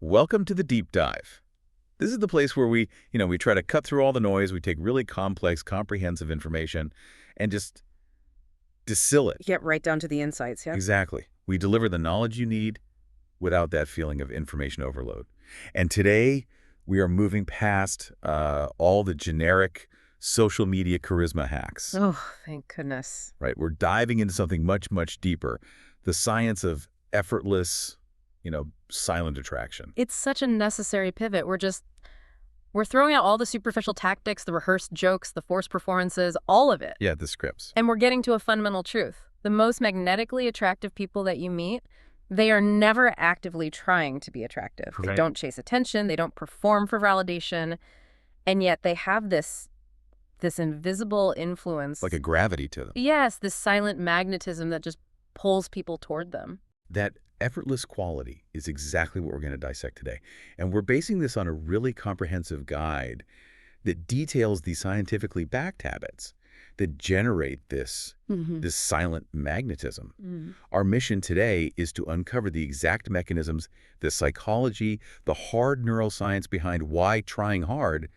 Welcome to the deep dive. This is the place where we try to cut through all the noise, we take really complex, comprehensive information and just distill it. Get right down to the insights, yeah? Exactly. We deliver the knowledge you need without that feeling of information overload. And today, we are moving past all the generic social media charisma hacks. Oh, thank goodness. Right? We're diving into something much, much deeper. The science of effortless, silent attraction. It's such a necessary pivot. We're throwing out all the superficial tactics, the rehearsed jokes, the forced performances, all of it. Yeah, the scripts. And we're getting to a fundamental truth. The most magnetically attractive people that you meet, they are never actively trying to be attractive. Right. They don't chase attention. They don't perform for validation. And yet they have this invisible influence. Like a gravity to them. Yes, this silent magnetism that just pulls people toward them. That effortless quality is exactly what we're going to dissect today. And we're basing this on a really comprehensive guide that details the scientifically backed habits that generate this silent magnetism. Our mission today is to uncover the exact mechanisms, the psychology, the hard neuroscience behind why trying hard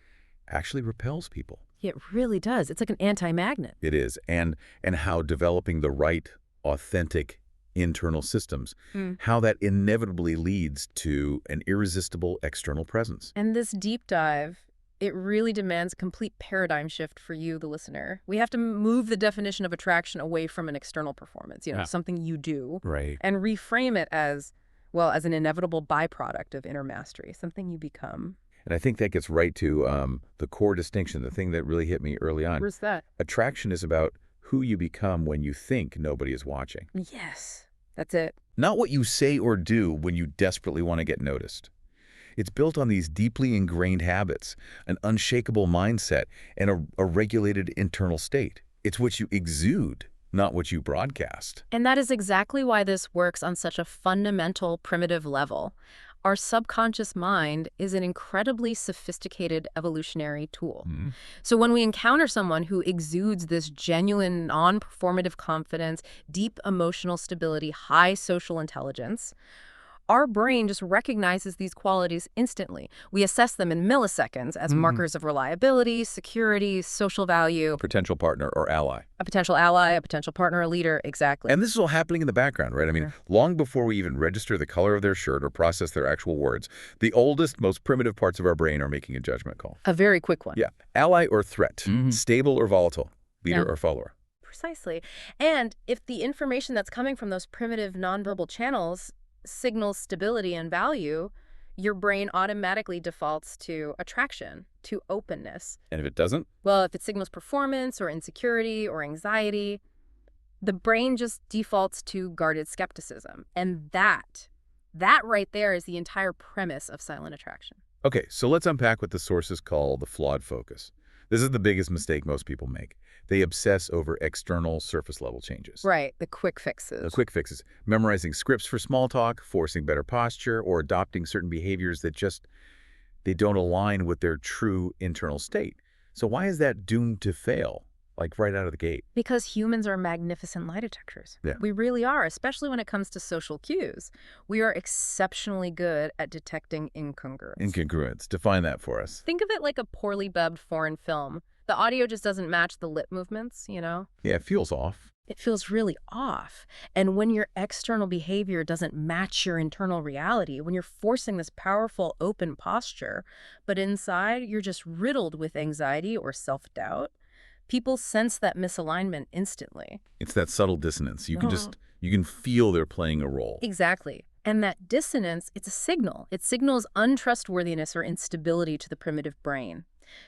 actually repels people. It really does. It's like an anti-magnet. It is. And how developing the right, authentic internal systems, how that inevitably leads to an irresistible external presence. And this deep dive, it really demands a complete paradigm shift for you, the listener. We have to move the definition of attraction away from an external performance, something you do, right, and reframe it as an inevitable byproduct of inner mastery, something you become. And I think that gets right to the core distinction, the thing that really hit me early on. Where's that? Attraction is about who you become when you think nobody is watching. Yes, that's it. Not what you say or do when you desperately want to get noticed. It's built on these deeply ingrained habits, an unshakable mindset, and a regulated internal state. It's what you exude, not what you broadcast. And that is exactly why this works on such a fundamental, primitive level. Our subconscious mind is an incredibly sophisticated evolutionary tool. So when we encounter someone who exudes this genuine, non-performative confidence, deep emotional stability, high social intelligence, our brain just recognizes these qualities instantly. We assess them in milliseconds as markers of reliability, security, social value. A potential partner or ally. A potential ally, a potential partner, a leader, exactly. And this is all happening in the background, right? I mean, long before we even register the color of their shirt or process their actual words, the oldest, most primitive parts of our brain are making a judgment call. A very quick one. Yeah. Ally or threat, stable or volatile, leader or follower. Precisely. And if the information that's coming from those primitive nonverbal channels signals stability and value, your brain automatically defaults to attraction, to openness. And if it doesn't? Well, if it signals performance or insecurity or anxiety, the brain just defaults to guarded skepticism. And that right there is the entire premise of silent attraction. Okay, so let's unpack what the sources call the flawed focus. This is the biggest mistake most people make. They obsess over external surface-level changes. Right, the quick fixes. The quick fixes. Memorizing scripts for small talk, forcing better posture, or adopting certain behaviors that they don't align with their true internal state. So why is that doomed to fail, like right out of the gate? Because humans are magnificent lie detectors. Yeah. We really are, especially when it comes to social cues. We are exceptionally good at detecting incongruence. Incongruence. Define that for us. Think of it like a poorly dubbed foreign film. The audio just doesn't match the lip movements, Yeah, it feels off. It feels really off. And when your external behavior doesn't match your internal reality, when you're forcing this powerful, open posture, but inside you're just riddled with anxiety or self-doubt, people sense that misalignment instantly. It's that subtle dissonance. You can feel they're playing a role. Exactly. And that dissonance, it's a signal. It signals untrustworthiness or instability to the primitive brain.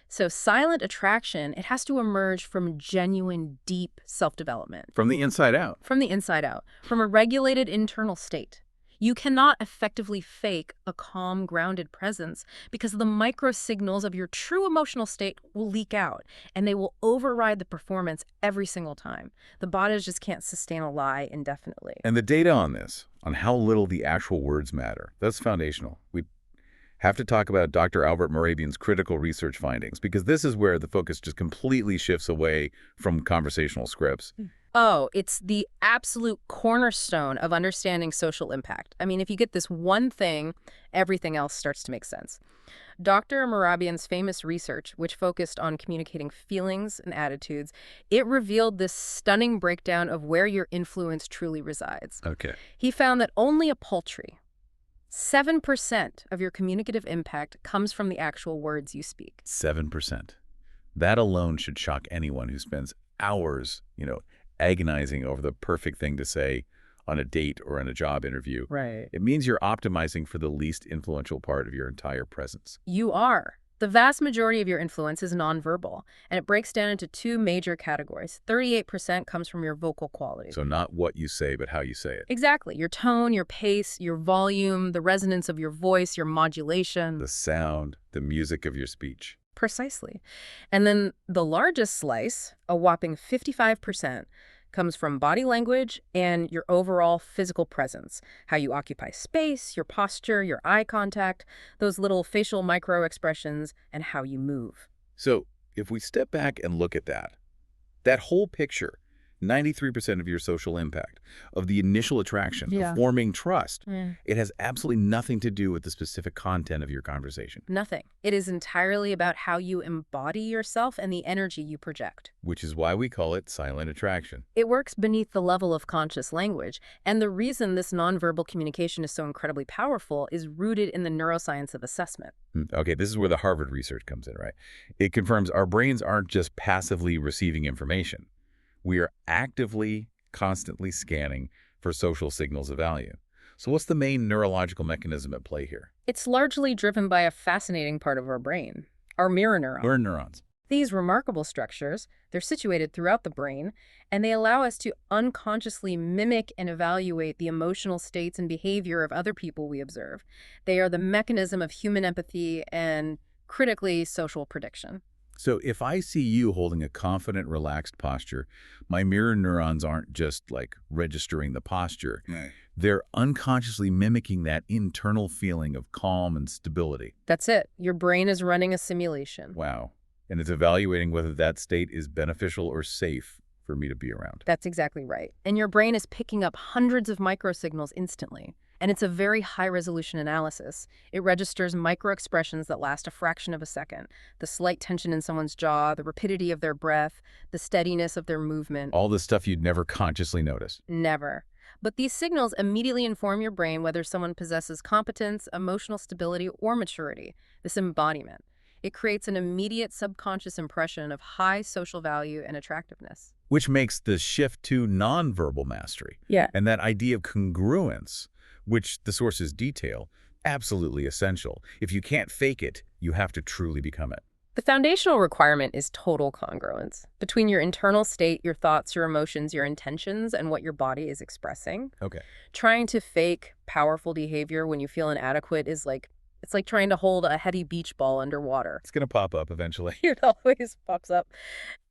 So silent attraction, it has to emerge from genuine, deep self-development. From the inside out. From the inside out. From a regulated internal state. You cannot effectively fake a calm, grounded presence because the micro signals of your true emotional state will leak out and they will override the performance every single time. The body just can't sustain a lie indefinitely. And the data on this, on how little the actual words matter, that's foundational. We have to talk about Dr. Albert Mehrabian's critical research findings because this is where the focus just completely shifts away from conversational scripts. Oh, it's the absolute cornerstone of understanding social impact. I mean, if you get this one thing, everything else starts to make sense. Dr. Mehrabian's famous research, which focused on communicating feelings and attitudes, it revealed this stunning breakdown of where your influence truly resides. Okay. He found that only a paltry 7% of your communicative impact comes from the actual words you speak. 7%. That alone should shock anyone who spends hours, agonizing over the perfect thing to say on a date or in a job interview. Right. It means you're optimizing for the least influential part of your entire presence. You are. The vast majority of your influence is nonverbal, and it breaks down into two major categories. 38% comes from your vocal qualities. So not what you say, but how you say it. Exactly. Your tone, your pace, your volume, the resonance of your voice, your modulation. The sound, the music of your speech. Precisely. And then the largest slice, a whopping 55%, comes from body language and your overall physical presence, how you occupy space, your posture, your eye contact, those little facial micro-expressions, and how you move. So if we step back and look at that whole picture, 93% of your social impact, of the initial attraction, of forming trust, it has absolutely nothing to do with the specific content of your conversation. Nothing. It is entirely about how you embody yourself and the energy you project. Which is why we call it silent attraction. It works beneath the level of conscious language, and the reason this nonverbal communication is so incredibly powerful is rooted in the neuroscience of assessment. Okay, this is where the Harvard research comes in, right? It confirms our brains aren't just passively receiving information. We are actively, constantly scanning for social signals of value. So what's the main neurological mechanism at play here? It's largely driven by a fascinating part of our brain, our mirror neurons. Mirror neurons. These remarkable structures, they're situated throughout the brain, and they allow us to unconsciously mimic and evaluate the emotional states and behavior of other people we observe. They are the mechanism of human empathy and, critically, social prediction. So if I see you holding a confident, relaxed posture, my mirror neurons aren't just registering the posture. Right. They're unconsciously mimicking that internal feeling of calm and stability. That's it. Your brain is running a simulation. Wow. And it's evaluating whether that state is beneficial or safe for me to be around. That's exactly right. And your brain is picking up hundreds of microsignals instantly. And it's a very high-resolution analysis. It registers micro-expressions that last a fraction of a second. The slight tension in someone's jaw, the rapidity of their breath, the steadiness of their movement. All the stuff you'd never consciously notice. Never. But these signals immediately inform your brain whether someone possesses competence, emotional stability, or maturity, this embodiment. It creates an immediate subconscious impression of high social value and attractiveness. Which makes the shift to nonverbal mastery. Yeah. And that idea of congruence, which the sources detail, absolutely essential. If you can't fake it, you have to truly become it. The foundational requirement is total congruence between your internal state, your thoughts, your emotions, your intentions, and what your body is expressing. Okay. Trying to fake powerful behavior when you feel inadequate is it's like trying to hold a heavy beach ball underwater. It's going to pop up eventually. It always pops up.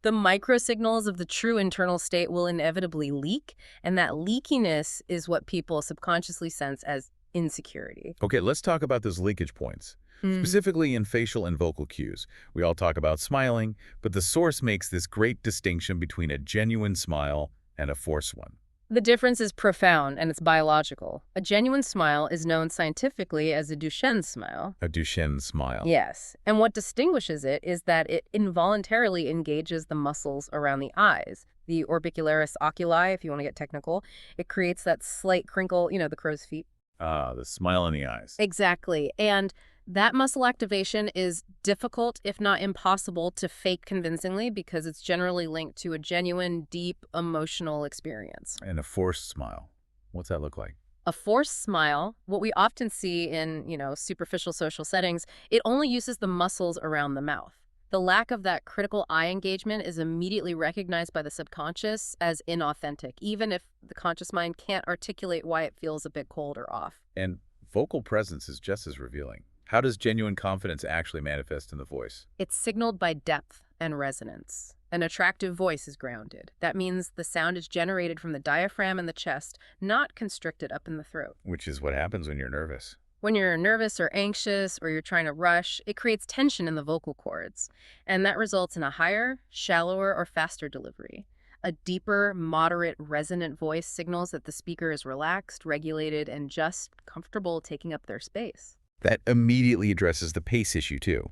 The microsignals of the true internal state will inevitably leak, and that leakiness is what people subconsciously sense as insecurity. Okay, let's talk about those leakage points. Specifically in facial and vocal cues. We all talk about smiling, but the source makes this great distinction between a genuine smile and a forced one. The difference is profound, and it's biological. A genuine smile is known scientifically as a Duchenne smile. A Duchenne smile. Yes, and what distinguishes it is that it involuntarily engages the muscles around the eyes. The orbicularis oculi, if you want to get technical. It creates that slight crinkle, the crow's feet. Ah, the smile in the eyes. Exactly, and that muscle activation is difficult, if not impossible, to fake convincingly because it's generally linked to a genuine, deep, emotional experience. And a forced smile. What's that look like? A forced smile, what we often see in, superficial social settings, it only uses the muscles around the mouth. The lack of that critical eye engagement is immediately recognized by the subconscious as inauthentic, even if the conscious mind can't articulate why it feels a bit cold or off. And vocal presence is just as revealing. How does genuine confidence actually manifest in the voice? It's signaled by depth and resonance. An attractive voice is grounded. That means the sound is generated from the diaphragm and the chest, not constricted up in the throat. Which is what happens when you're nervous. When you're nervous or anxious or you're trying to rush, it creates tension in the vocal cords. And that results in a higher, shallower, or faster delivery. A deeper, moderate, resonant voice signals that the speaker is relaxed, regulated, and just comfortable taking up their space. That immediately addresses the pace issue, too.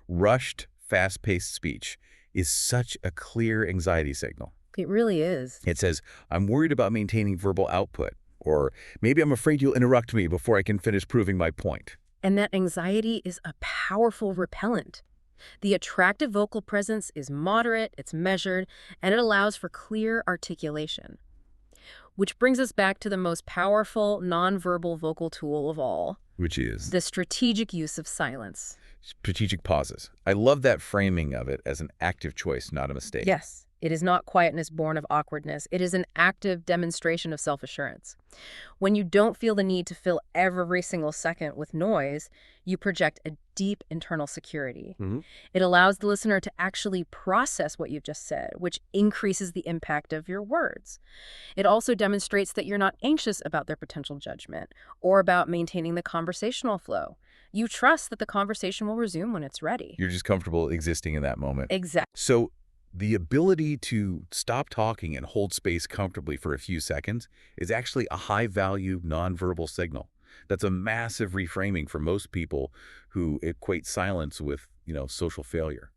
Rushed, fast-paced speech is such a clear anxiety signal. It really is. It says, I'm worried about maintaining verbal output, or maybe I'm afraid you'll interrupt me before I can finish proving my point. And that anxiety is a powerful repellent. The attractive vocal presence is moderate, it's measured, and it allows for clear articulation. Which brings us back to the most powerful nonverbal vocal tool of all. Which is? The strategic use of silence. Strategic pauses. I love that framing of it as an active choice, not a mistake. Yes. It is not quietness born of awkwardness. It is an active demonstration of self-assurance. When you don't feel the need to fill every single second with noise, you project a deep internal security. It allows the listener to actually process what you've just said, which increases the impact of your words. It also demonstrates that you're not anxious about their potential judgment or about maintaining the conversational flow. You trust that the conversation will resume when it's ready. You're just comfortable existing in that moment. Exactly. So the ability to stop talking and hold space comfortably for a few seconds is actually a high-value nonverbal signal. That's a massive reframing for most people who equate silence with, social failure.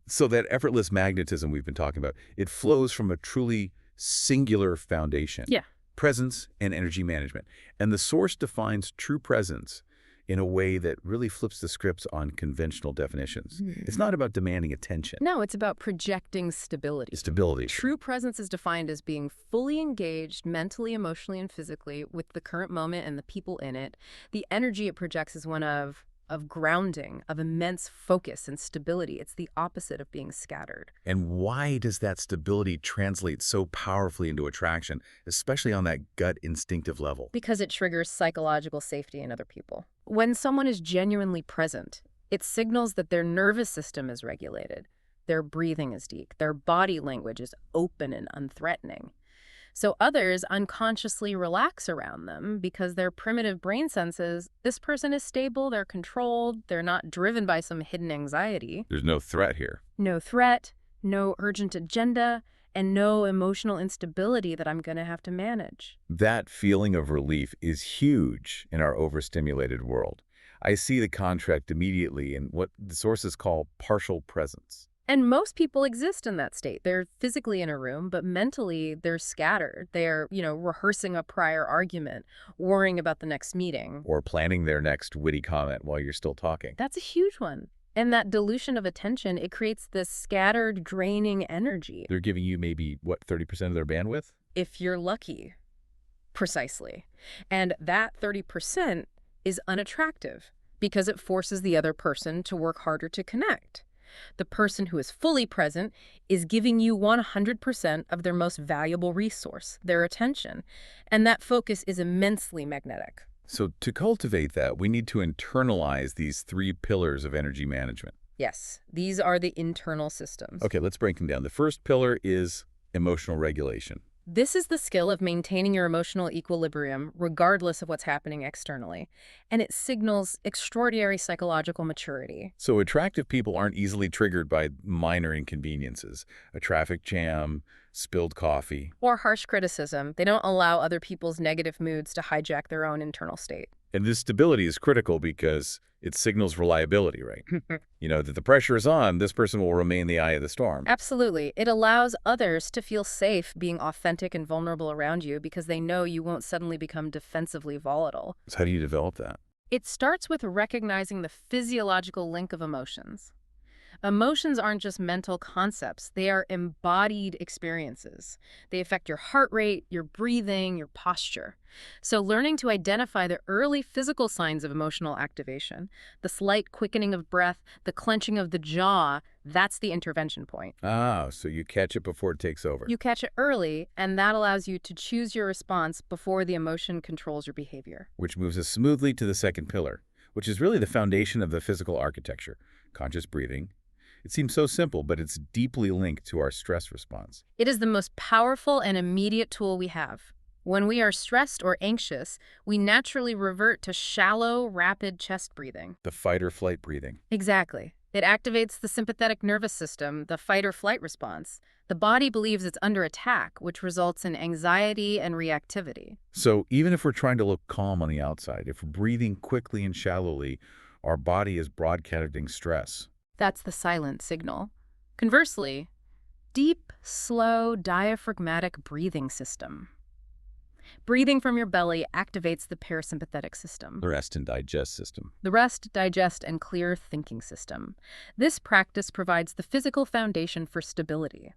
So that effortless magnetism we've been talking about, it flows from a truly singular foundation. Yeah. Presence and energy management. And the source defines true presence in a way that really flips the scripts on conventional definitions. It's not about demanding attention. No, it's about projecting stability. Stability. True presence is defined as being fully engaged mentally, emotionally, and physically with the current moment and the people in it. The energy it projects is one of grounding, of immense focus and stability. It's the opposite of being scattered. And why does that stability translate so powerfully into attraction, especially on that gut instinctive level? Because it triggers psychological safety in other people. When someone is genuinely present, it signals that their nervous system is regulated, their breathing is deep, their body language is open and unthreatening. So others unconsciously relax around them because their primitive brain senses this person is stable, they're controlled, they're not driven by some hidden anxiety. There's no threat here. No threat, no urgent agenda, and no emotional instability that I'm going to have to manage. That feeling of relief is huge in our overstimulated world. I see the contract immediately in what the sources call partial presence. And most people exist in that state. They're physically in a room, but mentally they're scattered. They're, rehearsing a prior argument, worrying about the next meeting. Or planning their next witty comment while you're still talking. That's a huge one. And that dilution of attention, it creates this scattered, draining energy. They're giving you maybe, 30% of their bandwidth? If you're lucky. Precisely. And that 30% is unattractive because it forces the other person to work harder to connect. The person who is fully present is giving you 100% of their most valuable resource, their attention. And that focus is immensely magnetic. So to cultivate that, we need to internalize these 3 pillars of energy management. Yes, these are the internal systems. Okay, let's break them down. The first pillar is emotional regulation. This is the skill of maintaining your emotional equilibrium regardless of what's happening externally, and it signals extraordinary psychological maturity. So attractive people aren't easily triggered by minor inconveniences, a traffic jam, spilled coffee. Or harsh criticism. They don't allow other people's negative moods to hijack their own internal state. And this stability is critical because it signals reliability, right? That the pressure is on, this person will remain the eye of the storm. Absolutely. It allows others to feel safe being authentic and vulnerable around you because they know you won't suddenly become defensively volatile. So how do you develop that? It starts with recognizing the physiological link of emotions. Emotions aren't just mental concepts. They are embodied experiences. They affect your heart rate, your breathing, your posture. So learning to identify the early physical signs of emotional activation, the slight quickening of breath, the clenching of the jaw, that's the intervention point. Ah, so you catch it before it takes over. You catch it early, and that allows you to choose your response before the emotion controls your behavior. Which moves us smoothly to the second pillar, which is really the foundation of the physical architecture, conscious breathing. It seems so simple, but it's deeply linked to our stress response. It is the most powerful and immediate tool we have. When we are stressed or anxious, we naturally revert to shallow, rapid chest breathing. The fight or flight breathing. Exactly. It activates the sympathetic nervous system, the fight or flight response. The body believes it's under attack, which results in anxiety and reactivity. So even if we're trying to look calm on the outside, if we're breathing quickly and shallowly, our body is broadcasting stress. That's the silent signal. Conversely, deep, slow, diaphragmatic breathing system. Breathing from your belly activates the parasympathetic system. The rest and digest system. The rest, digest, and clear thinking system. This practice provides the physical foundation for stability.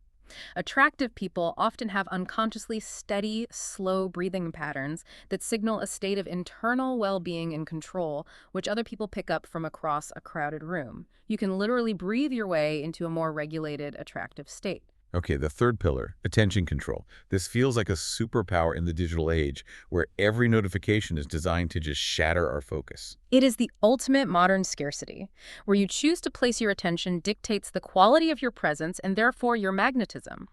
Attractive people often have unconsciously steady, slow breathing patterns that signal a state of internal well-being and control, which other people pick up from across a crowded room. You can literally breathe your way into a more regulated, attractive state. Okay, the third pillar, attention control. This feels like a superpower in the digital age where every notification is designed to just shatter our focus. It is the ultimate modern scarcity. Where you choose to place your attention dictates the quality of your presence and therefore your magnetism.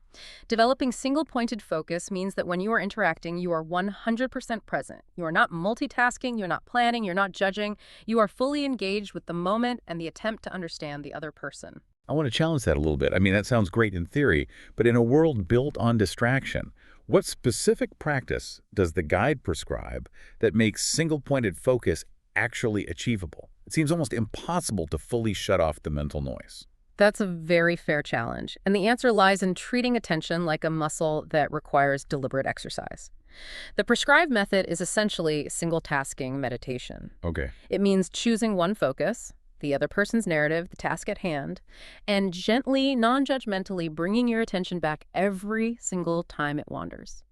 Developing single-pointed focus means that when you are interacting, you are 100% present. You are not multitasking, you're not planning, you're not judging. You are fully engaged with the moment and the attempt to understand the other person. I want to challenge that a little bit. I mean, that sounds great in theory, but in a world built on distraction, what specific practice does the guide prescribe that makes single-pointed focus actually achievable? It seems almost impossible to fully shut off the mental noise. That's a very fair challenge, and the answer lies in treating attention like a muscle that requires deliberate exercise. The prescribed method is essentially single-tasking meditation. Okay. It means choosing one focus, the other person's narrative, the task at hand, and gently, non-judgmentally bringing your attention back every single time it wanders.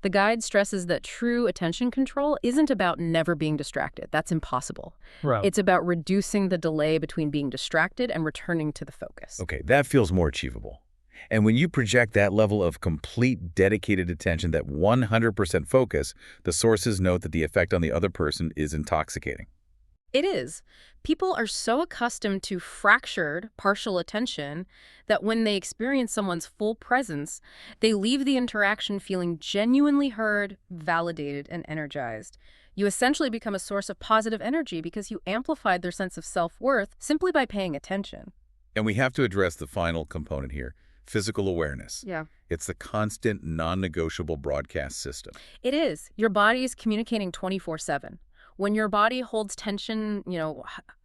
The guide stresses that true attention control isn't about never being distracted. That's impossible. Right. It's about reducing the delay between being distracted and returning to the focus. Okay, that feels more achievable. And when you project that level of complete, dedicated attention, that 100% focus, the sources note that the effect on the other person is intoxicating. It is. People are so accustomed to fractured, partial attention that when they experience someone's full presence, they leave the interaction feeling genuinely heard, validated, and energized. You essentially become a source of positive energy because you amplified their sense of self-worth simply by paying attention. And we have to address the final component here, physical awareness. Yeah. It's the constant, non-negotiable broadcast system. It is. Your body is communicating 24/7. When your body holds tension,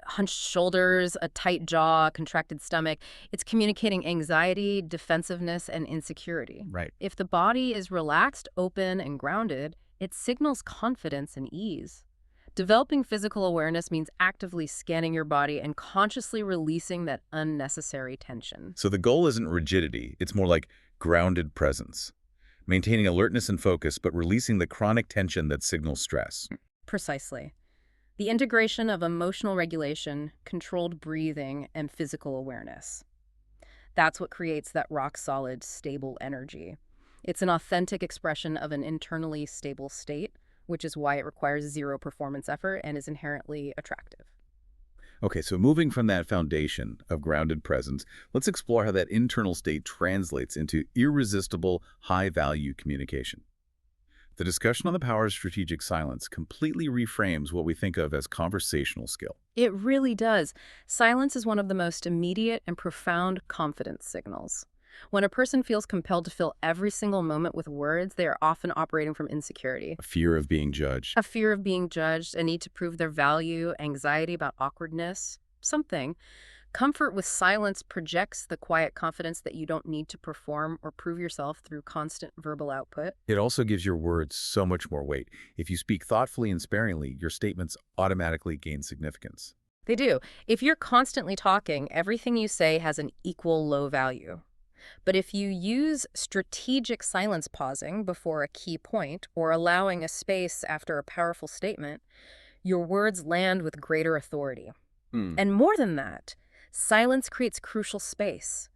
hunched shoulders, a tight jaw, contracted stomach, it's communicating anxiety, defensiveness, and insecurity. Right. If the body is relaxed, open, and grounded, it signals confidence and ease. Developing physical awareness means actively scanning your body and consciously releasing that unnecessary tension. So the goal isn't rigidity. It's more like grounded presence. Maintaining alertness and focus, but releasing the chronic tension that signals stress. Precisely. The integration of emotional regulation, controlled breathing, and physical awareness. That's what creates that rock-solid, stable energy. It's an authentic expression of an internally stable state, which is why it requires zero performance effort and is inherently attractive. Okay, so moving from that foundation of grounded presence, let's explore how that internal state translates into irresistible, high-value communication. The discussion on the power of strategic silence completely reframes what we think of as conversational skill. It really does. Silence is one of the most immediate and profound confidence signals. When a person feels compelled to fill every single moment with words, they are often operating from insecurity. A fear of being judged. A fear of being judged, a need to prove their value, anxiety about awkwardness, something. Comfort with silence projects the quiet confidence that you don't need to perform or prove yourself through constant verbal output. It also gives your words so much more weight. If you speak thoughtfully and sparingly, your statements automatically gain significance. They do. If you're constantly talking, everything you say has an equal low value. But if you use strategic silence, pausing before a key point or allowing a space after a powerful statement, your words land with greater authority. And more than that, silence creates crucial space.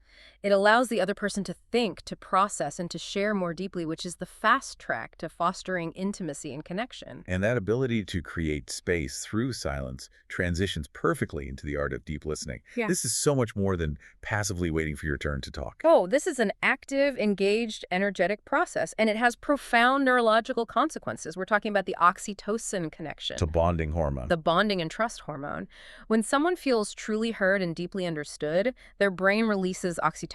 It allows the other person to think, to process, and to share more deeply, which is the fast track to fostering intimacy and connection. And that ability to create space through silence transitions perfectly into the art of deep listening. Yeah. This is so much more than passively waiting for your turn to talk. Oh, this is an active, engaged, energetic process, and it has profound neurological consequences. We're talking about the oxytocin connection. It's a bonding hormone. The bonding and trust hormone. When someone feels truly heard and deeply understood, their brain releases oxytocin.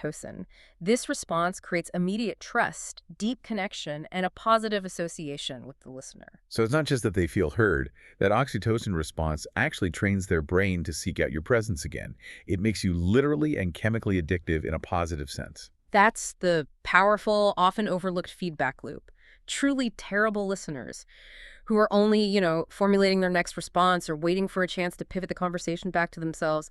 This response creates immediate trust, deep connection, and a positive association with the listener. So it's not just that they feel heard. That oxytocin response actually trains their brain to seek out your presence again. It makes you literally and chemically addictive in a positive sense. That's the powerful, often overlooked feedback loop. Truly terrible listeners who are only, formulating their next response or waiting for a chance to pivot the conversation back to themselves,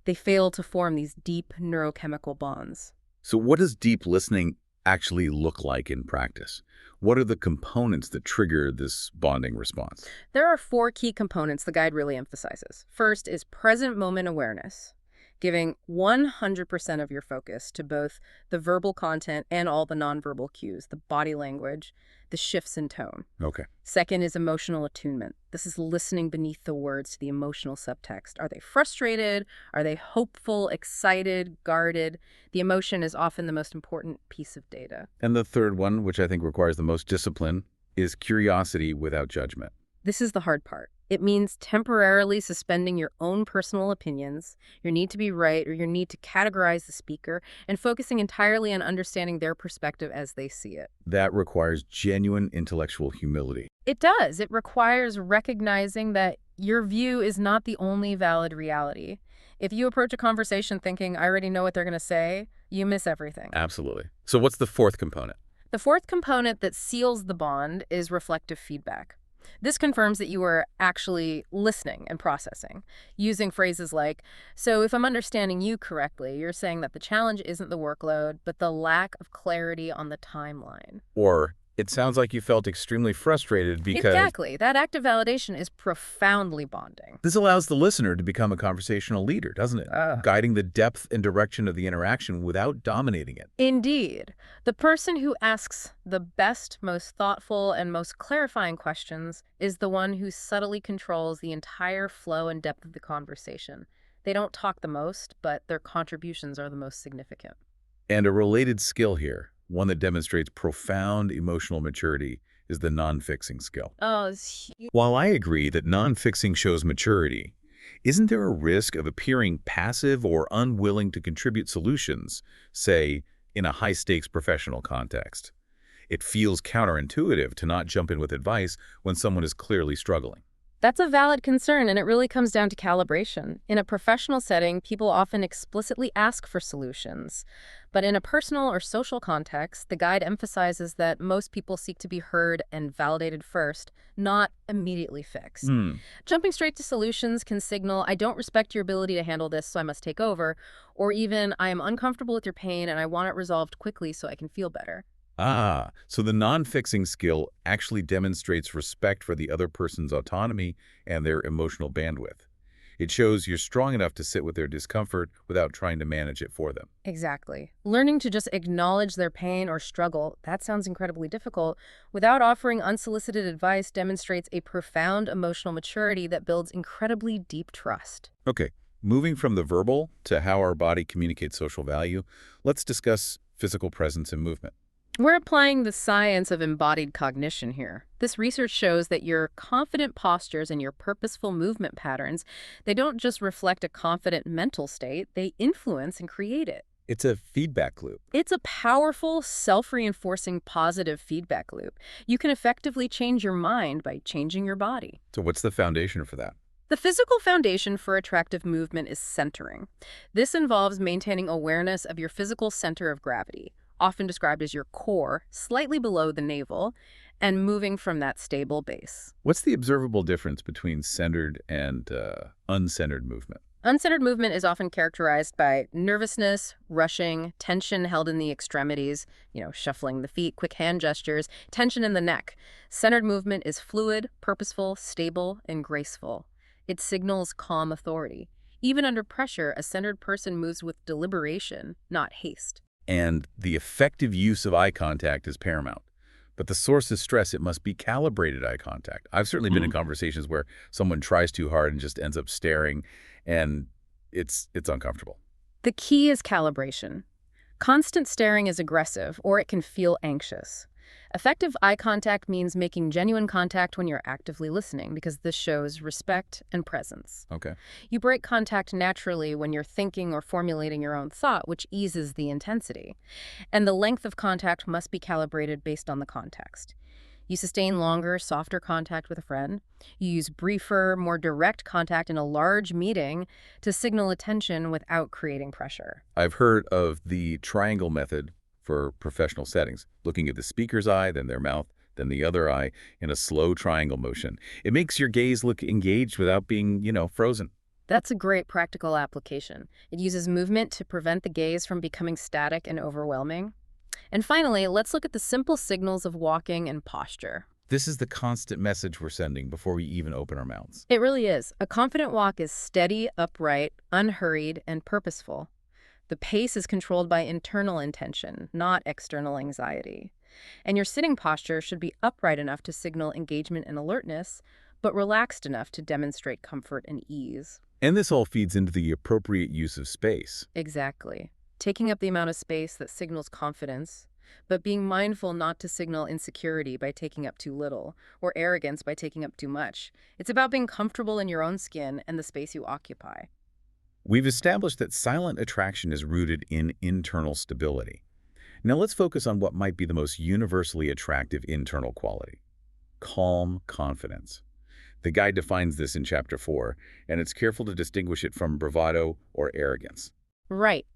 they fail to form these deep neurochemical bonds. So what does deep listening actually look like in practice? What are the components that trigger this bonding response? There are 4 key components the guide really emphasizes. First is present moment awareness, giving 100% of your focus to both the verbal content and all the nonverbal cues, the body language, the shifts in tone. Okay. Second is emotional attunement. This is listening beneath the words to the emotional subtext. Are they frustrated? Are they hopeful, excited, guarded? The emotion is often the most important piece of data. And the third one, which I think requires the most discipline, is curiosity without judgment. This is the hard part. It means temporarily suspending your own personal opinions, your need to be right, or your need to categorize the speaker, and focusing entirely on understanding their perspective as they see it. That requires genuine intellectual humility. It does. It requires recognizing that your view is not the only valid reality. If you approach a conversation thinking, I already know what they're going to say, you miss everything. Absolutely. So what's the fourth component? The fourth component that seals the bond is reflective feedback. This confirms that you are actually listening and processing, using phrases like, so if I'm understanding you correctly, you're saying that the challenge isn't the workload, but the lack of clarity on the timeline. Or, it sounds like you felt extremely frustrated because... Exactly. That act of validation is profoundly bonding. This allows the listener to become a conversational leader, doesn't it? Guiding the depth and direction of the interaction without dominating it. Indeed. The person who asks the best, most thoughtful, and most clarifying questions is the one who subtly controls the entire flow and depth of the conversation. They don't talk the most, but their contributions are the most significant. And a related skill here, one that demonstrates profound emotional maturity, is the non-fixing skill. Oh, it's huge. While I agree that non-fixing shows maturity, isn't there a risk of appearing passive or unwilling to contribute solutions, say, in a high-stakes professional context? It feels counterintuitive to not jump in with advice when someone is clearly struggling. That's a valid concern, and it really comes down to calibration. In a professional setting, people often explicitly ask for solutions. But in a personal or social context, the guide emphasizes that most people seek to be heard and validated first, not immediately fixed. Jumping straight to solutions can signal, I don't respect your ability to handle this, so I must take over, or even, I am uncomfortable with your pain and I want it resolved quickly so I can feel better. So the non-fixing skill actually demonstrates respect for the other person's autonomy and their emotional bandwidth. It shows you're strong enough to sit with their discomfort without trying to manage it for them. Exactly. Learning to just acknowledge their pain or struggle, that sounds incredibly difficult, without offering unsolicited advice demonstrates a profound emotional maturity that builds incredibly deep trust. Okay, moving from the verbal to how our body communicates social value, let's discuss physical presence and movement. We're applying the science of embodied cognition here. This research shows that your confident postures and your purposeful movement patterns, they don't just reflect a confident mental state, they influence and create it. It's a feedback loop. It's a powerful, self-reinforcing positive feedback loop. You can effectively change your mind by changing your body. So what's the foundation for that? The physical foundation for attractive movement is centering. This involves maintaining awareness of your physical center of gravity, often described as your core, slightly below the navel, and moving from that stable base. What's the observable difference between centered and uncentered movement? Uncentered movement is often characterized by nervousness, rushing, tension held in the extremities, shuffling the feet, quick hand gestures, tension in the neck. Centered movement is fluid, purposeful, stable, and graceful. It signals calm authority. Even under pressure, a centered person moves with deliberation, not haste. And the effective use of eye contact is paramount. But the source of stress, it must be calibrated eye contact. I've certainly been in conversations where someone tries too hard and just ends up staring, and it's uncomfortable. The key is calibration. Constant staring is aggressive, or it can feel anxious. Effective eye contact means making genuine contact when you're actively listening, because this shows respect and presence. Okay. You break contact naturally when you're thinking or formulating your own thought, which eases the intensity. And the length of contact must be calibrated based on the context. You sustain longer, softer contact with a friend. You use briefer, more direct contact in a large meeting to signal attention without creating pressure. I've heard of the triangle method for professional settings, looking at the speaker's eye, then their mouth, then the other eye in a slow triangle motion. It makes your gaze look engaged without being, frozen. That's a great practical application. It uses movement to prevent the gaze from becoming static and overwhelming. And finally, let's look at the simple signals of walking and posture. This is the constant message we're sending before we even open our mouths. It really is. A confident walk is steady, upright, unhurried, and purposeful. The pace is controlled by internal intention, not external anxiety. And your sitting posture should be upright enough to signal engagement and alertness, but relaxed enough to demonstrate comfort and ease. And this all feeds into the appropriate use of space. Exactly. Taking up the amount of space that signals confidence, but being mindful not to signal insecurity by taking up too little, or arrogance by taking up too much. It's about being comfortable in your own skin and the space you occupy. We've established that silent attraction is rooted in internal stability. Now let's focus on what might be the most universally attractive internal quality: calm confidence. The guide defines this in Chapter 4, and it's careful to distinguish it from bravado or arrogance. Right.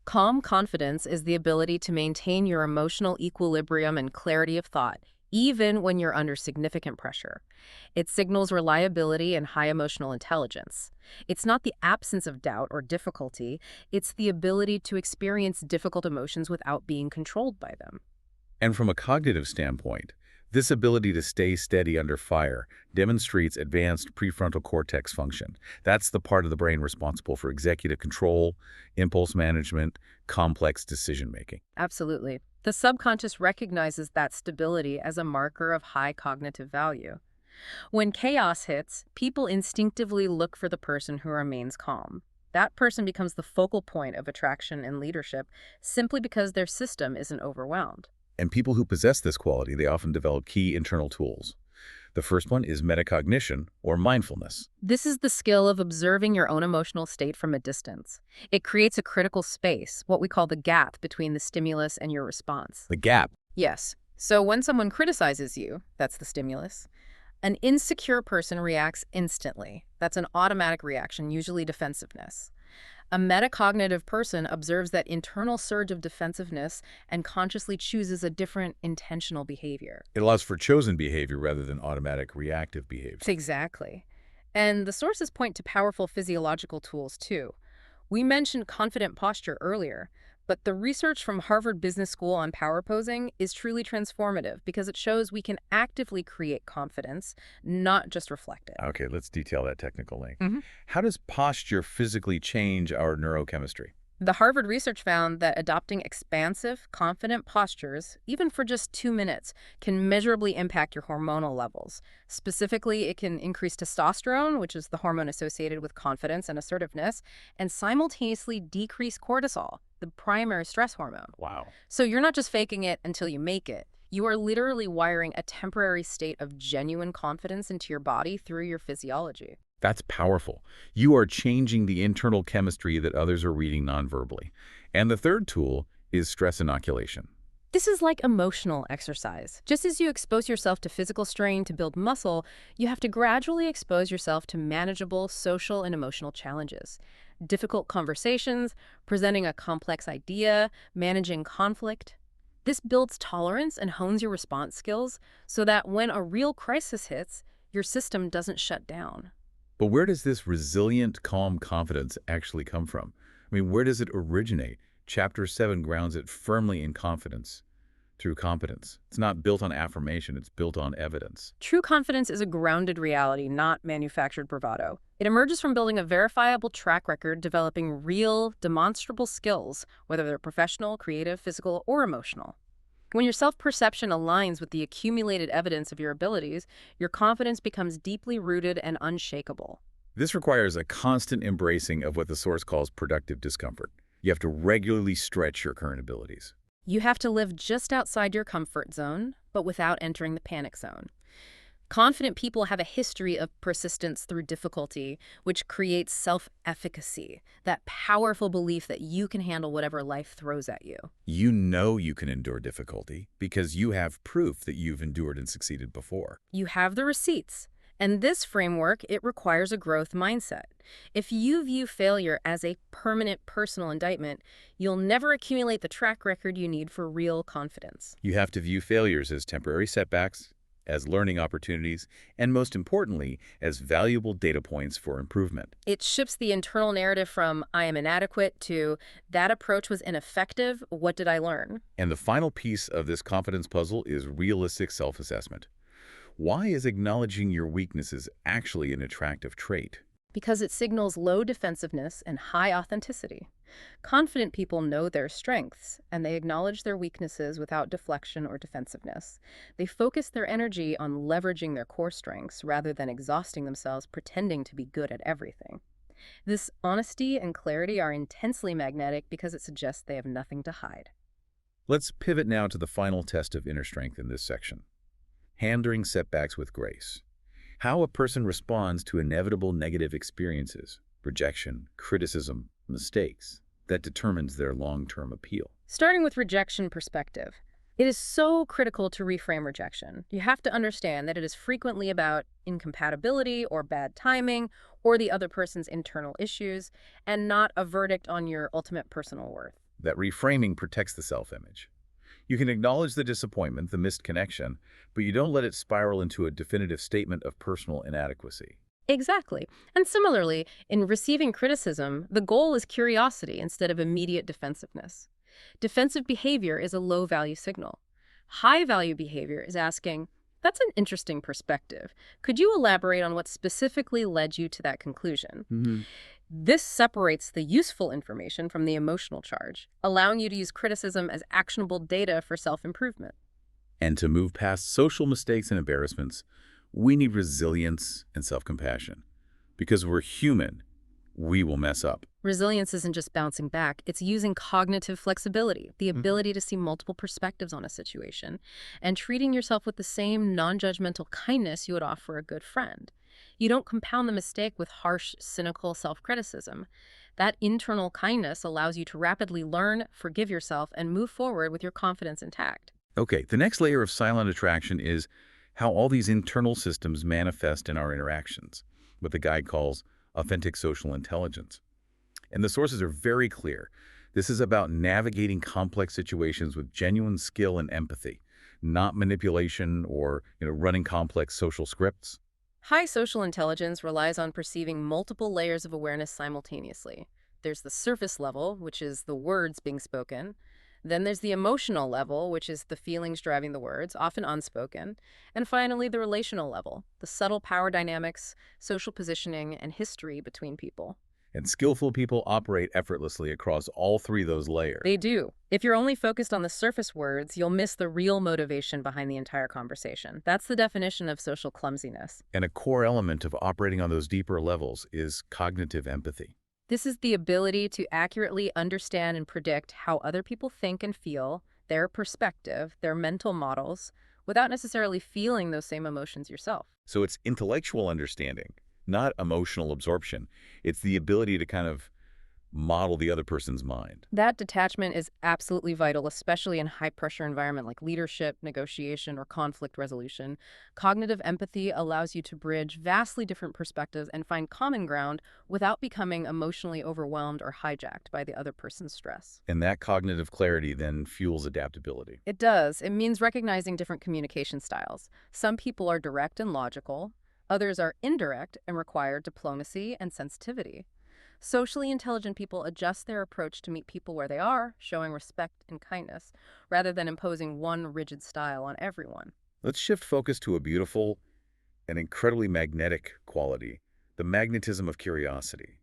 Calm confidence is the ability to maintain your emotional equilibrium and clarity of thought, even when you're under significant pressure. It signals reliability and high emotional intelligence. It's not the absence of doubt or difficulty, it's the ability to experience difficult emotions without being controlled by them. And from a cognitive standpoint, this ability to stay steady under fire demonstrates advanced prefrontal cortex function. That's the part of the brain responsible for executive control, impulse management, complex decision-making. Absolutely. The subconscious recognizes that stability as a marker of high cognitive value. When chaos hits, people instinctively look for the person who remains calm. That person becomes the focal point of attraction and leadership simply because their system isn't overwhelmed. And people who possess this quality, they often develop key internal tools. The first one is metacognition, or mindfulness. This is the skill of observing your own emotional state from a distance. It creates a critical space, what we call the gap between the stimulus and your response. The gap. Yes. So when someone criticizes you, that's the stimulus, an insecure person reacts instantly. That's an automatic reaction, usually defensiveness. A metacognitive person observes that internal surge of defensiveness and consciously chooses a different intentional behavior. It allows for chosen behavior rather than automatic reactive behavior. Exactly. And the sources point to powerful physiological tools, too. We mentioned confident posture earlier, but the research from Harvard Business School on power posing is truly transformative because it shows we can actively create confidence, not just reflect it. Okay, let's detail that technical link. Mhm. How does posture physically change our neurochemistry? The Harvard research found that adopting expansive, confident postures, even for just 2 minutes, can measurably impact your hormonal levels. Specifically, it can increase testosterone, which is the hormone associated with confidence and assertiveness, and simultaneously decrease cortisol, the primary stress hormone. Wow. So you're not just faking it until you make it. You are literally wiring a temporary state of genuine confidence into your body through your physiology. That's powerful. You are changing the internal chemistry that others are reading nonverbally. And the third tool is stress inoculation. This is like emotional exercise. Just as you expose yourself to physical strain to build muscle, you have to gradually expose yourself to manageable social and emotional challenges. Difficult conversations, presenting a complex idea, managing conflict. This builds tolerance and hones your response skills so that when a real crisis hits, your system doesn't shut down. But where does this resilient, calm confidence actually come from? I mean, where does it originate? Chapter 7 grounds it firmly in confidence through competence. It's not built on affirmation, it's built on evidence. True confidence is a grounded reality, not manufactured bravado. It emerges from building a verifiable track record, developing real, demonstrable skills, whether they're professional, creative, physical, or emotional. When your self-perception aligns with the accumulated evidence of your abilities, your confidence becomes deeply rooted and unshakable. This requires a constant embracing of what the source calls productive discomfort. You have to regularly stretch your current abilities. You have to live just outside your comfort zone, but without entering the panic zone. Confident people have a history of persistence through difficulty, which creates self-efficacy, that powerful belief that you can handle whatever life throws at you. You know you can endure difficulty because you have proof that you've endured and succeeded before. You have the receipts. And this framework, it requires a growth mindset. If you view failure as a permanent personal indictment, you'll never accumulate the track record you need for real confidence. You have to view failures as temporary setbacks, as learning opportunities, and most importantly, as valuable data points for improvement. It shifts the internal narrative from "I am inadequate" to "that approach was ineffective, what did I learn?" And the final piece of this confidence puzzle is realistic self-assessment. Why is acknowledging your weaknesses actually an attractive trait? Because it signals low defensiveness and high authenticity. Confident people know their strengths, and they acknowledge their weaknesses without deflection or defensiveness. They focus their energy on leveraging their core strengths rather than exhausting themselves pretending to be good at everything. This honesty and clarity are intensely magnetic because it suggests they have nothing to hide. Let's pivot now to the final test of inner strength in this section. Handling setbacks with grace. How a person responds to inevitable negative experiences, rejection, criticism, mistakes, that determines their long-term appeal. Starting with rejection perspective, it is so critical to reframe rejection. You have to understand that it is frequently about incompatibility or bad timing or the other person's internal issues, and not a verdict on your ultimate personal worth. That reframing protects the self-image. You can acknowledge the disappointment, the missed connection, but you don't let it spiral into a definitive statement of personal inadequacy. Exactly. And similarly, in receiving criticism, the goal is curiosity instead of immediate defensiveness. Defensive behavior is a low-value signal. High-value behavior is asking, "That's an interesting perspective. Could you elaborate on what specifically led you to that conclusion?" This separates the useful information from the emotional charge, allowing you to use criticism as actionable data for self-improvement. And to move past social mistakes and embarrassments, we need resilience and self-compassion. Because we're human, we will mess up. Resilience isn't just bouncing back, it's using cognitive flexibility, the ability to see multiple perspectives on a situation, and treating yourself with the same non-judgmental kindness you would offer a good friend. You don't compound the mistake with harsh, cynical self-criticism. That internal kindness allows you to rapidly learn, forgive yourself, and move forward with your confidence intact. Okay, the next layer of silent attraction is how all these internal systems manifest in our interactions, what the guide calls authentic social intelligence. And the sources are very clear. This is about navigating complex situations with genuine skill and empathy, not manipulation or running complex social scripts. High social intelligence relies on perceiving multiple layers of awareness simultaneously. There's the surface level, which is the words being spoken. Then there's the emotional level, which is the feelings driving the words, often unspoken. And finally, the relational level, the subtle power dynamics, social positioning, and history between people. And skillful people operate effortlessly across all three of those layers. They do. If you're only focused on the surface words, you'll miss the real motivation behind the entire conversation. That's the definition of social clumsiness. And a core element of operating on those deeper levels is cognitive empathy. This is the ability to accurately understand and predict how other people think and feel, their perspective, their mental models, without necessarily feeling those same emotions yourself. So it's intellectual understanding, not emotional absorption. It's the ability to kind of model the other person's mind. That detachment is absolutely vital, especially in high-pressure environment like leadership, negotiation, or conflict resolution. Cognitive empathy allows you to bridge vastly different perspectives and find common ground without becoming emotionally overwhelmed or hijacked by the other person's stress. And that cognitive clarity then fuels adaptability. It does. It means recognizing different communication styles. Some people are direct and logical. Others are indirect and require diplomacy and sensitivity. Socially intelligent people adjust their approach to meet people where they are, showing respect and kindness, rather than imposing one rigid style on everyone. Let's shift focus to a beautiful and incredibly magnetic quality, the magnetism of curiosity.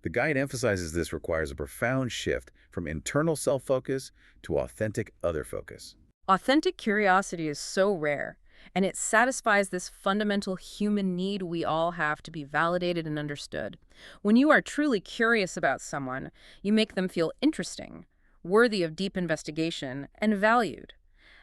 The guide emphasizes this requires a profound shift from internal self-focus to authentic other focus. Authentic curiosity is so rare, and it satisfies this fundamental human need we all have to be validated and understood. When you are truly curious about someone, you make them feel interesting, worthy of deep investigation, and valued.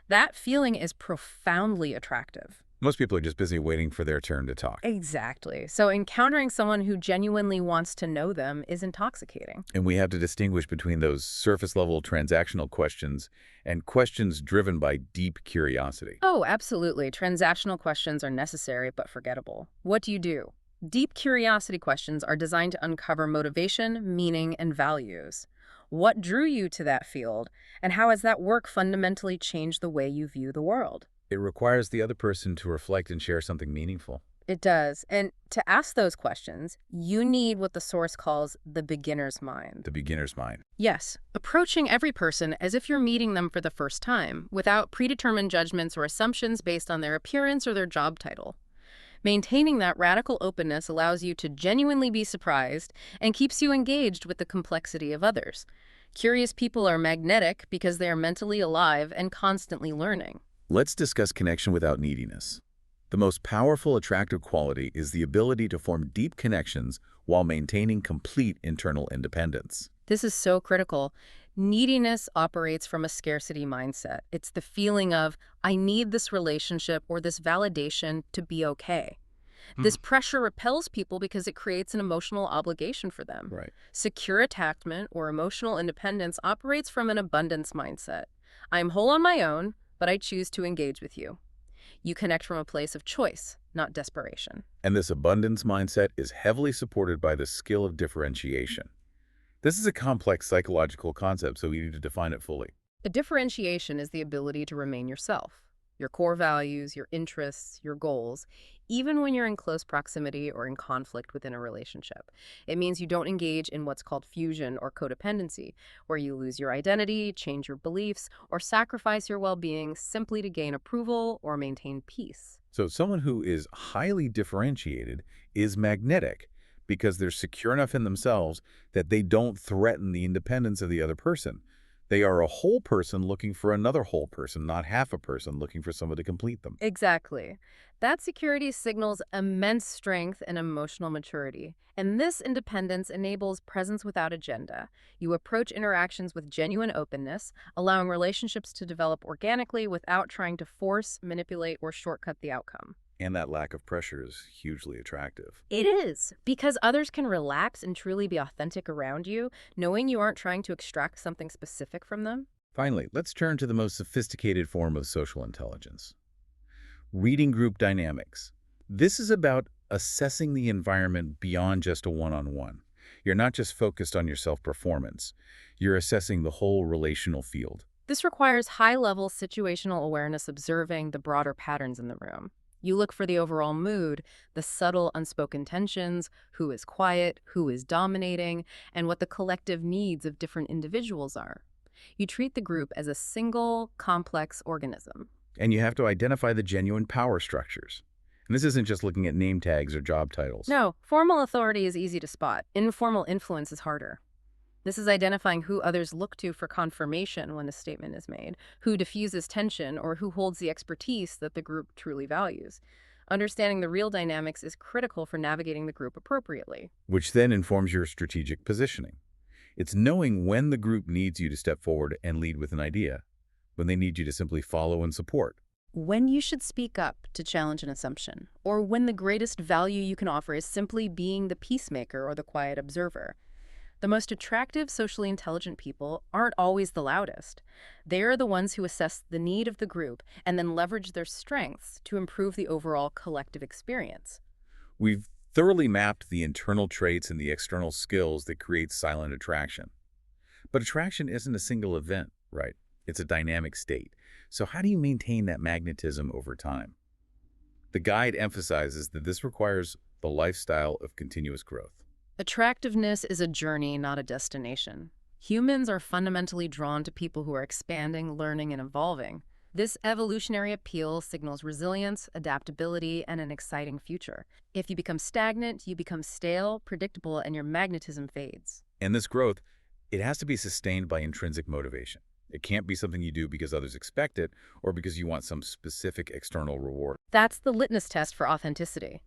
That feeling is profoundly attractive. Most people are just busy waiting for their turn to talk. Exactly. So encountering someone who genuinely wants to know them is intoxicating. And we have to distinguish between those surface-level transactional questions and questions driven by deep curiosity. Oh, absolutely. Transactional questions are necessary but forgettable. What do you do? Deep curiosity questions are designed to uncover motivation, meaning, and values. What drew you to that field, and how has that work fundamentally changed the way you view the world? It requires the other person to reflect and share something meaningful. It does. And to ask those questions, you need what the source calls the beginner's mind. The beginner's mind. Yes, approaching every person as if you're meeting them for the first time, without predetermined judgments or assumptions based on their appearance or their job title. Maintaining that radical openness allows you to genuinely be surprised and keeps you engaged with the complexity of others. Curious people are magnetic because they are mentally alive and constantly learning. Let's discuss connection without neediness. The most powerful attractive quality is the ability to form deep connections while maintaining complete internal independence. This is so critical. Neediness operates from a scarcity mindset. It's the feeling of, I need this relationship or this validation to be okay. This pressure repels people because it creates an emotional obligation for them. Right. Secure attachment or emotional independence operates from an abundance mindset. I'm whole on my own, but I choose to engage with you. You connect from a place of choice, not desperation. And this abundance mindset is heavily supported by the skill of differentiation. This is a complex psychological concept, so we need to define it fully. A differentiation is the ability to remain yourself, your core values, your interests, your goals, even when you're in close proximity or in conflict within a relationship. It means you don't engage in what's called fusion or codependency, where you lose your identity, change your beliefs, or sacrifice your well-being simply to gain approval or maintain peace. So someone who is highly differentiated is magnetic because they're secure enough in themselves that they don't threaten the independence of the other person. They are a whole person looking for another whole person, not half a person looking for someone to complete them. Exactly. That security signals immense strength and emotional maturity. And this independence enables presence without agenda. You approach interactions with genuine openness, allowing relationships to develop organically without trying to force, manipulate, or shortcut the outcome. And that lack of pressure is hugely attractive. It is, because others can relax and truly be authentic around you, knowing you aren't trying to extract something specific from them. Finally, let's turn to the most sophisticated form of social intelligence. Reading group dynamics. This is about assessing the environment beyond just a one-on-one. You're not just focused on your self-performance. You're assessing the whole relational field. This requires high-level situational awareness, observing the broader patterns in the room. You look for the overall mood, the subtle unspoken tensions, who is quiet, who is dominating, and what the collective needs of different individuals are. You treat the group as a single, complex organism. And you have to identify the genuine power structures. And this isn't just looking at name tags or job titles. No, formal authority is easy to spot. Informal influence is harder. This is identifying who others look to for confirmation when a statement is made, who diffuses tension, or who holds the expertise that the group truly values. Understanding the real dynamics is critical for navigating the group appropriately. Which then informs your strategic positioning. It's knowing when the group needs you to step forward and lead with an idea, when they need you to simply follow and support. When you should speak up to challenge an assumption, or when the greatest value you can offer is simply being the peacemaker or the quiet observer. The most attractive, socially intelligent people aren't always the loudest. They are the ones who assess the need of the group and then leverage their strengths to improve the overall collective experience. We've thoroughly mapped the internal traits and the external skills that create silent attraction. But attraction isn't a single event, right? It's a dynamic state. So how do you maintain that magnetism over time? The guide emphasizes that this requires the lifestyle of continuous growth. Attractiveness is a journey, not a destination. Humans are fundamentally drawn to people who are expanding, learning, and evolving. This evolutionary appeal signals resilience, adaptability, and an exciting future. If you become stagnant, you become stale, predictable, and your magnetism fades. And this growth, it has to be sustained by intrinsic motivation. It can't be something you do because others expect it or because you want some specific external reward. That's the litmus test for authenticity.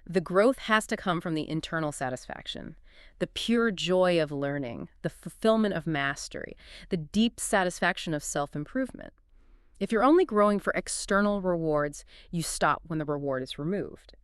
The growth has to come from the internal satisfaction, the pure joy of learning, the fulfillment of mastery, the deep satisfaction of self-improvement. If you're only growing for external rewards, you stop when the reward is removed.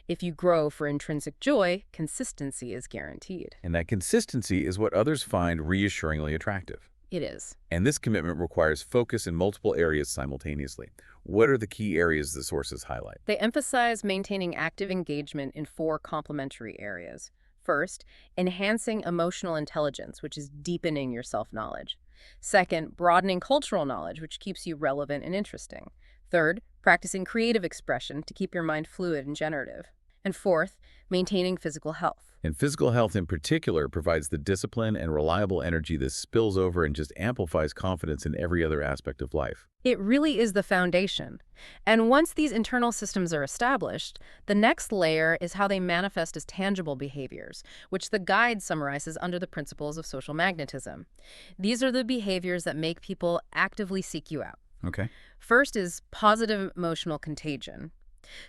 If you grow for intrinsic joy, consistency is guaranteed. And that consistency is what others find reassuringly attractive. It is. And this commitment requires focus in multiple areas simultaneously. What are the key areas the sources highlight? They emphasize maintaining active engagement in 4 complementary areas. First, enhancing emotional intelligence, which is deepening your self-knowledge. Second, broadening cultural knowledge, which keeps you relevant and interesting. Third, practicing creative expression to keep your mind fluid and generative. And fourth, maintaining physical health. And physical health in particular provides the discipline and reliable energy that spills over and just amplifies confidence in every other aspect of life. It really is the foundation. And once these internal systems are established, the next layer is how they manifest as tangible behaviors, which the guide summarizes under the principles of social magnetism. These are the behaviors that make people actively seek you out. Okay. First is positive emotional contagion.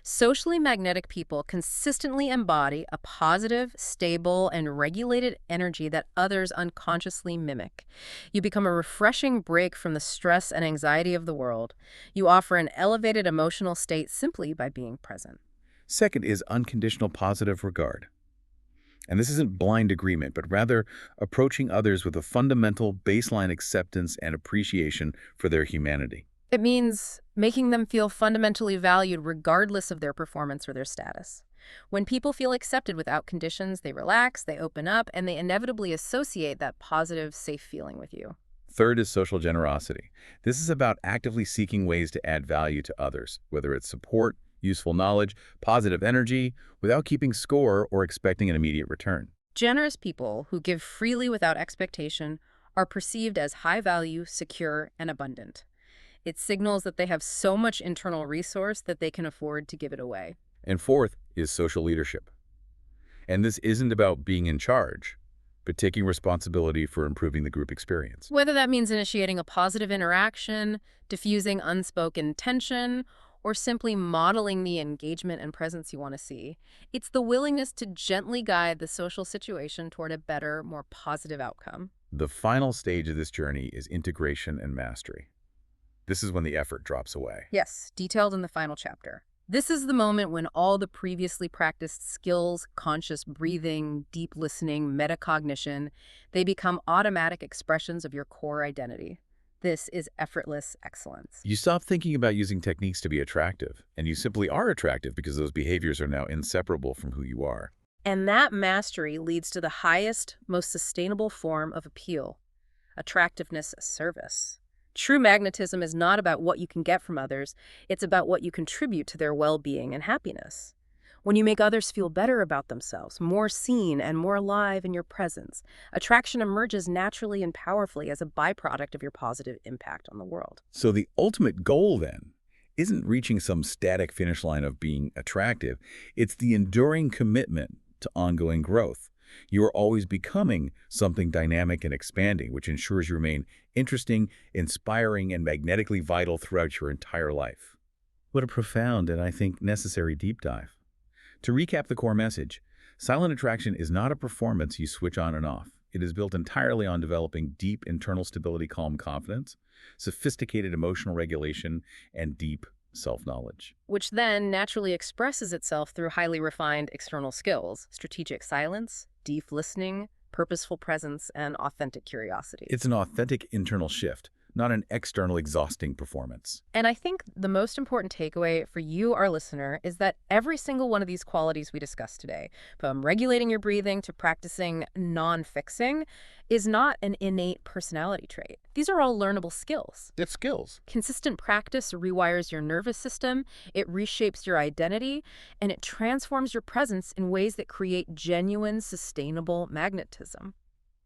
Socially magnetic people consistently embody a positive, stable, and regulated energy that others unconsciously mimic. You become a refreshing break from the stress and anxiety of the world. You offer an elevated emotional state simply by being present. Second is unconditional positive regard. And this isn't blind agreement, but rather approaching others with a fundamental baseline acceptance and appreciation for their humanity. It means making them feel fundamentally valued regardless of their performance or their status. When people feel accepted without conditions, they relax, they open up, and they inevitably associate that positive, safe feeling with you. Third is social generosity. This is about actively seeking ways to add value to others, whether it's support, useful knowledge, positive energy, without keeping score or expecting an immediate return. Generous people who give freely without expectation are perceived as high value, secure, and abundant. It signals that they have so much internal resource that they can afford to give it away. And fourth is social leadership. And this isn't about being in charge, but taking responsibility for improving the group experience. Whether that means initiating a positive interaction, diffusing unspoken tension, or simply modeling the engagement and presence you want to see, it's the willingness to gently guide the social situation toward a better, more positive outcome. The final stage of this journey is integration and mastery. This is when the effort drops away. Yes, detailed in the final chapter. This is the moment when all the previously practiced skills, conscious breathing, deep listening, metacognition, they become automatic expressions of your core identity. This is effortless excellence. You stop thinking about using techniques to be attractive, and you simply are attractive because those behaviors are now inseparable from who you are. And that mastery leads to the highest, most sustainable form of appeal, attractiveness as service. True magnetism is not about what you can get from others, it's about what you contribute to their well-being and happiness. When you make others feel better about themselves, more seen and more alive in your presence, attraction emerges naturally and powerfully as a byproduct of your positive impact on the world. So the ultimate goal, then, isn't reaching some static finish line of being attractive. It's the enduring commitment to ongoing growth. You are always becoming something dynamic and expanding, which ensures you remain interesting, inspiring, and magnetically vital throughout your entire life. What a profound and, I think, necessary deep dive. To recap the core message, silent attraction is not a performance you switch on and off. It is built entirely on developing deep internal stability, calm confidence, sophisticated emotional regulation, and deep self-knowledge. Which then naturally expresses itself through highly refined external skills, strategic silence, deep listening, purposeful presence, and authentic curiosity. It's an authentic internal shift, not an external exhausting performance. And I think the most important takeaway for you, our listener, is that every single one of these qualities we discussed today, from regulating your breathing to practicing non-fixing, is not an innate personality trait. These are all learnable skills. It's skills. Consistent practice rewires your nervous system, it reshapes your identity, and it transforms your presence in ways that create genuine, sustainable magnetism.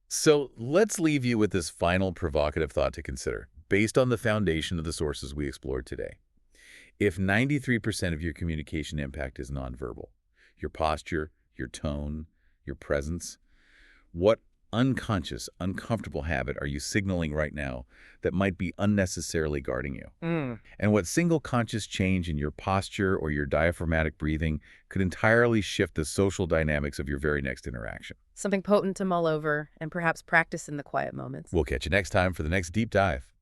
So let's leave you with this final provocative thought to consider. based on the foundation of the sources we explored today. If 93% of your communication impact is nonverbal, your posture, your tone, your presence, what unconscious, uncomfortable habit are you signaling right now that might be unnecessarily guarding you? And what single conscious change in your posture or your diaphragmatic breathing could entirely shift the social dynamics of your very next interaction? Something potent to mull over and perhaps practice in the quiet moments. We'll catch you next time for the next deep dive.